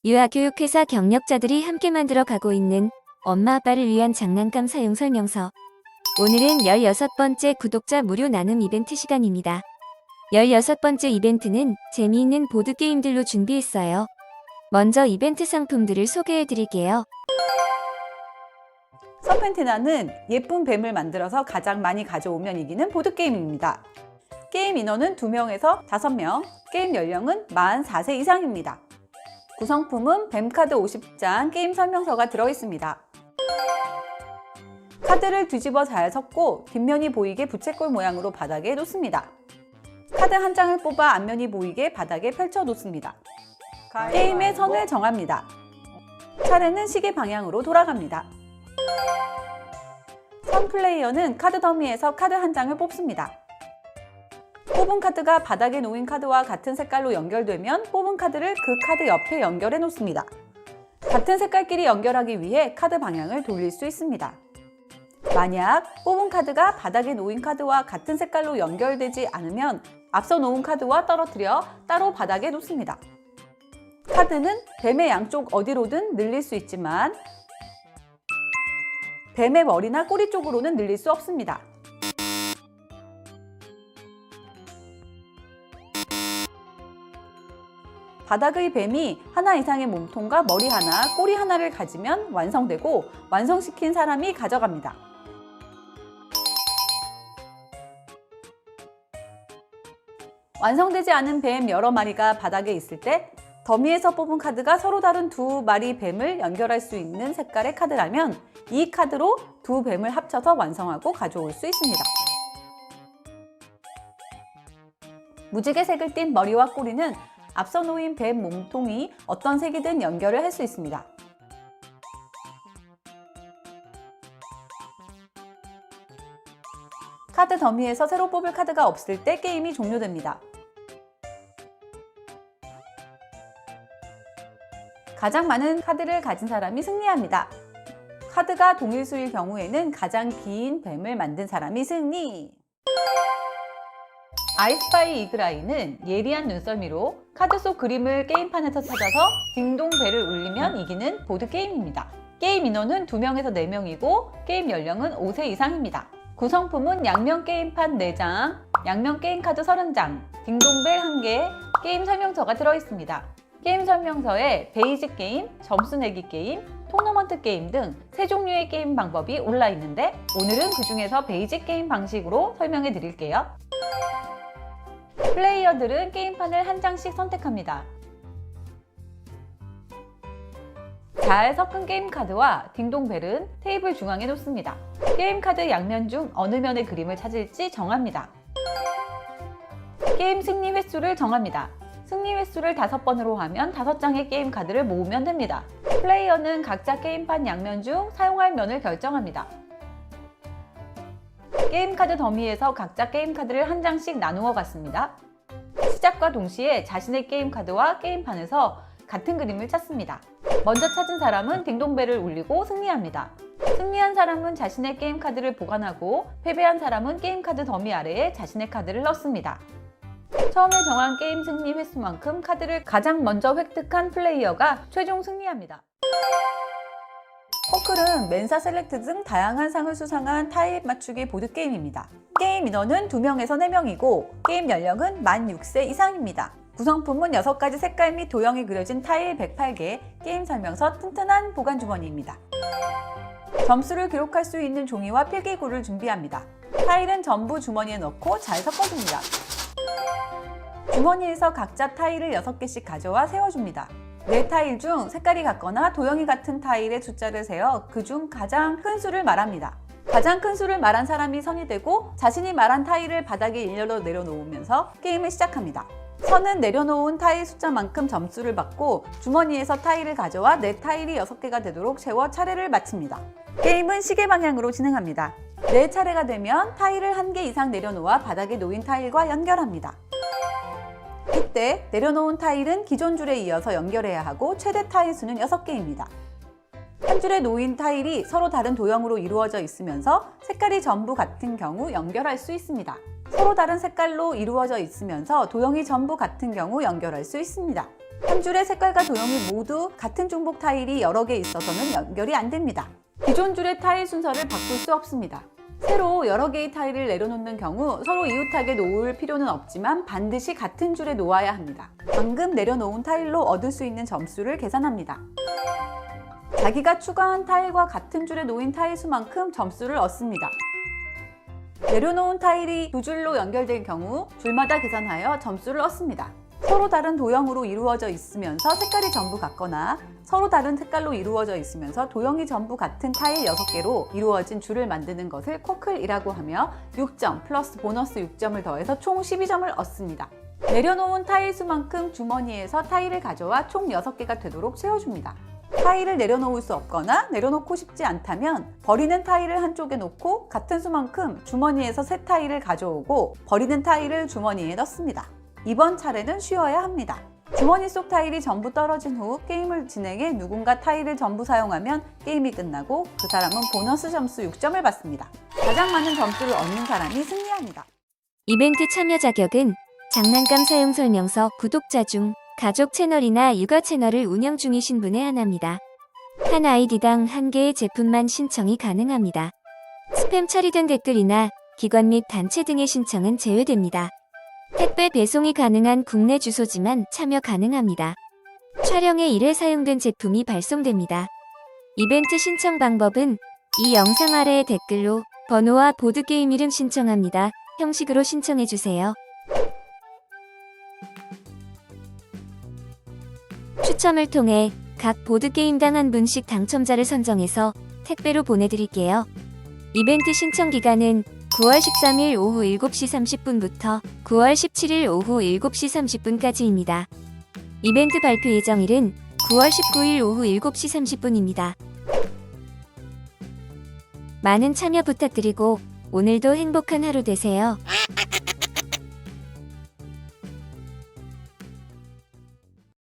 유아교육회사 경력자들이 함께 만들어 가고 있는 엄마 아빠를 위한 장난감 사용 설명서. 오늘은 16번째 구독자 무료 나눔 이벤트 시간입니다. 16번째 이벤트는 재미있는 보드게임들로 준비했어요. 먼저 이벤트 상품들을 소개해 드릴게요. 서펜티나는 예쁜 뱀을 만들어서 가장 많이 가져오면 이기는 보드게임입니다. 게임 인원은 2명에서 5명, 게임 연령은 44세 이상입니다. 구성품은 뱀카드 50장, 게임 설명서가 들어있습니다. 카드를 뒤집어 잘 섞고 뒷면이 보이게 부채꼴 모양으로 바닥에 놓습니다. 카드 한 장을 뽑아 앞면이 보이게 바닥에 펼쳐 놓습니다. 게임의 선을 정합니다. 차례는 시계 방향으로 돌아갑니다. 선 플레이어는 카드 더미에서 카드 한 장을 뽑습니다. 뽑은 카드가 바닥에 놓인 카드와 같은 색깔로 연결되면 뽑은 카드를 그 카드 옆에 연결해 놓습니다. 같은 색깔끼리 연결하기 위해 카드 방향을 돌릴 수 있습니다. 만약 뽑은 카드가 바닥에 놓인 카드와 같은 색깔로 연결되지 않으면 앞서 놓은 카드와 떨어뜨려 따로 바닥에 놓습니다. 카드는 뱀의 양쪽 어디로든 늘릴 수 있지만 뱀의 머리나 꼬리 쪽으로는 늘릴 수 없습니다. 바닥의 뱀이 하나 이상의 몸통과 머리 하나, 꼬리 하나를 가지면 완성되고 완성시킨 사람이 가져갑니다. 완성되지 않은 뱀 여러 마리가 바닥에 있을 때 더미에서 뽑은 카드가 서로 다른 두 마리 뱀을 연결할 수 있는 색깔의 카드라면 이 카드로 두 뱀을 합쳐서 완성하고 가져올 수 있습니다. 무지개 색을 띤 머리와 꼬리는 앞서 놓인 뱀 몸통이 어떤 색이든 연결을 할 수 있습니다. 카드 더미에서 새로 뽑을 카드가 없을 때 게임이 종료됩니다. 가장 많은 카드를 가진 사람이 승리합니다. 카드가 동일수일 경우에는 가장 긴 뱀을 만든 사람이 승리! 아이스파이 이글아이는 예리한 눈썰미로 카드 속 그림을 게임판에서 찾아서 딩동벨을 울리면 이기는 보드게임입니다. 게임 인원은 2명에서 4명이고 게임 연령은 5세 이상입니다. 구성품은 양면 게임판 4장, 양면 게임카드 30장, 딩동벨 1개, 게임 설명서가 들어있습니다. 게임 설명서에 베이직 게임, 점수 내기 게임, 토너먼트 게임 등 3종류의 게임 방법이 올라 있는데 오늘은 그 중에서 베이직 게임 방식으로 설명해 드릴게요. 플레이어들은 게임판을 한 장씩 선택합니다. 잘 섞은 게임 카드와 딩동벨은 테이블 중앙에 놓습니다. 게임 카드 양면 중 어느 면의 그림을 찾을지 정합니다. 게임 승리 횟수를 정합니다. 승리 횟수를 5번으로 하면 5장의 게임 카드를 모으면 됩니다. 플레이어는 각자 게임판 양면 중 사용할 면을 결정합니다. 게임 카드 더미에서 각자 게임 카드를 한 장씩 나누어 갔습니다. 시작과 동시에 자신의 게임 카드와 게임판에서 같은 그림을 찾습니다. 먼저 찾은 사람은 딩동벨을 울리고 승리합니다. 승리한 사람은 자신의 게임 카드를 보관하고 패배한 사람은 게임 카드 더미 아래에 자신의 카드를 넣습니다. 처음에 정한 게임 승리 횟수만큼 카드를 가장 먼저 획득한 플레이어가 최종 승리합니다. 포클은 맨사 셀렉트 등 다양한 상을 수상한 타입 맞추기 보드게임입니다. 게임 인원은 2명에서 4명이고 게임 연령은 만 6세 이상입니다. 구성품은 6가지 색깔 및 도형이 그려진 타일 108개, 게임 설명서, 튼튼한 보관 주머니입니다. 점수를 기록할 수 있는 종이와 필기구를 준비합니다. 타일은 전부 주머니에 넣고 잘 섞어줍니다. 주머니에서 각자 타일을 6개씩 가져와 세워줍니다. 4타일 중 색깔이 같거나 도형이 같은 타일의 숫자를 세어 그 중 가장 큰 수를 말합니다. 가장 큰 수를 말한 사람이 선이 되고 자신이 말한 타일을 바닥에 일렬로 내려놓으면서 게임을 시작합니다. 선은 내려놓은 타일 숫자만큼 점수를 받고 주머니에서 타일을 가져와 4타일이 6개가 되도록 채워 차례를 마칩니다. 게임은 시계 방향으로 진행합니다. 4차례가 되면 타일을 1개 이상 내려놓아 바닥에 놓인 타일과 연결합니다. 이때 내려놓은 타일은 기존 줄에 이어서 연결해야 하고 최대 타일 수는 6개입니다. 한 줄에 놓인 타일이 서로 다른 도형으로 이루어져 있으면서 색깔이 전부 같은 경우 연결할 수 있습니다. 서로 다른 색깔로 이루어져 있으면서 도형이 전부 같은 경우 연결할 수 있습니다. 한 줄의 색깔과 도형이 모두 같은 중복 타일이 여러 개 있어서는 연결이 안 됩니다. 기존 줄의 타일 순서를 바꿀 수 없습니다. 새로 여러 개의 타일을 내려놓는 경우 서로 이웃하게 놓을 필요는 없지만 반드시 같은 줄에 놓아야 합니다. 방금 내려놓은 타일로 얻을 수 있는 점수를 계산합니다. 자기가 추가한 타일과 같은 줄에 놓인 타일 수만큼 점수를 얻습니다. 내려놓은 타일이 두 줄로 연결된 경우 줄마다 계산하여 점수를 얻습니다. 서로 다른 도형으로 이루어져 있으면서 색깔이 전부 같거나 서로 다른 색깔로 이루어져 있으면서 도형이 전부 같은 타일 6개로 이루어진 줄을 만드는 것을 쿼클이라고 하며 6점 플러스 보너스 6점을 더해서 총 12점을 얻습니다. 내려놓은 타일 수만큼 주머니에서 타일을 가져와 총 6개가 되도록 채워줍니다. 타일을 내려놓을 수 없거나 내려놓고 싶지 않다면 버리는 타일을 한쪽에 놓고 같은 수만큼 주머니에서 새 타일을 가져오고 버리는 타일을 주머니에 넣습니다. 이번 차례는 쉬어야 합니다. 주머니 속 타일이 전부 떨어진 후 게임을 진행해 누군가 타일을 전부 사용하면 게임이 끝나고 그 사람은 보너스 점수 6점을 받습니다. 가장 많은 점수를 얻는 사람이 승리합니다. 이벤트 참여 자격은 장난감 사용 설명서 구독자 중 가족 채널이나 육아 채널을 운영 중이신 분에 한합니다. 한 아이디당 1개의 제품만 신청이 가능합니다. 스팸 처리된 댓글이나 기관 및 단체 등의 신청은 제외됩니다. 택배 배송이 가능한 국내 주소지만 참여 가능합니다. 촬영에 1회 사용된 제품이 발송됩니다. 이벤트 신청 방법은 이 영상 아래의 댓글로 번호와 보드게임 이름 신청합니다. 형식으로 신청해주세요. 추첨을 통해 각 보드게임당 한 분씩 당첨자를 선정해서 택배로 보내드릴게요. 이벤트 신청 기간은 9월 13일 오후 7시 30분부터 9월 17일 오후 7시 30분까지입니다. 이벤트 발표 예정일은 9월 19일 오후 7시 30분입니다. 많은 참여 부탁드리고 오늘도 행복한 하루 되세요.